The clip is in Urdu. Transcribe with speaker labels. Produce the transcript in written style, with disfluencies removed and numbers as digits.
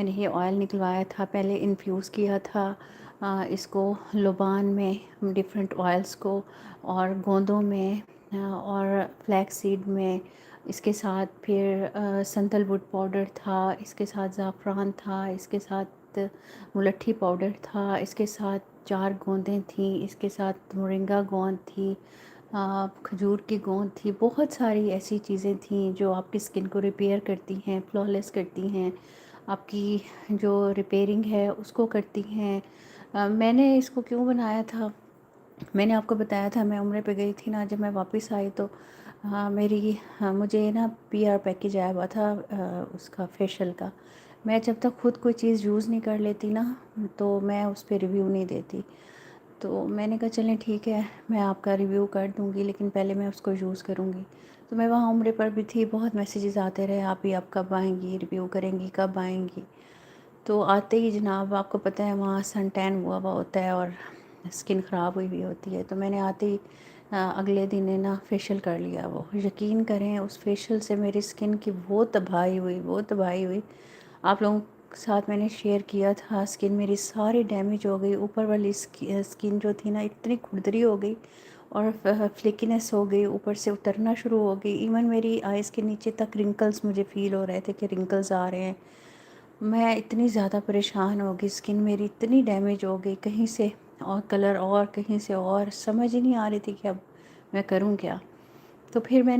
Speaker 1: میں نے یہ آئل نکلوایا تھا، پہلے انفیوز کیا تھا اس کو لبان میں ڈفرینٹ آئلس کو، اور گوندوں میں اور فلیکس سیڈ میں، اس کے ساتھ پھر سندل ووڈ پاؤڈر تھا، اس کے ساتھ زعفران تھا، اس کے ساتھ ملٹھی پاؤڈر تھا، اس کے ساتھ 4 گوندیں تھیں، اس کے ساتھ مورنگا گوند تھی، کھجور کی گوند تھی، بہت ساری ایسی چیزیں تھیں جو آپ کی اسکن کو ریپیئر کرتی ہیں، فلالیس کرتی ہیں، آپ کی جو ریپیئرنگ ہے اس کو کرتی ہیں۔ میں نے اس کو کیوں بنایا تھا، میں نے آپ کو بتایا تھا میں عمرے پہ گئی تھی نا، جب میں واپس آئی تو مجھے نا PR پیکیج آیا ہوا تھا اس کا فیشیل کا۔ میں جب تک خود کوئی چیز یوز نہیں کر لیتی نا تو میں اس پہ ریویو نہیں دیتی، تو میں نے کہا چلیں ٹھیک ہے میں آپ کا ریویو کر دوں گی، لیکن پہلے میں اس کو یوز کروں گی۔ تو میں وہاں عمرے پر بھی تھی، بہت میسیجز آتے رہے آپ ہی آپ کب آئیں گی، ریویو کریں گی، کب آئیں گی۔ تو آتے ہی جناب آپ کو پتہ ہے وہاں سن ٹین ہوا ہوا ہوتا ہے اور اسکن خراب ہوئی ہوئی ہوتی ہے، تو میں نے آتے ہی اگلے دن نا فیشیل کر لیا۔ وہ یقین کریں اس فیشیل سے میری اسکن کی وہ تباہی ہوئی، وہ تباہی ہوئی، آپ لوگوں کے ساتھ میں نے شیئر کیا تھا، اسکن میری ساری ڈیمیج ہو گئی، اوپر والی اسکن جو تھی نا اتنی کھردری ہو گئی اور فلیکنیس ہو گئی، اوپر سے اترنا شروع ہو گئی، ایون میری آئیز کے نیچے تک رنکلز مجھے فیل ہو رہے تھے کہ رنکلز آ رہے ہیں۔ میں اتنی زیادہ پریشان ہو گئی، اسکن میری اتنی ڈیمیج ہو گئی، کہیں سے اور کلر اور کہیں سے اور، سمجھ ہی نہیں آ رہی تھی کہ اب میں کروں کیا۔ تو پھر میں نے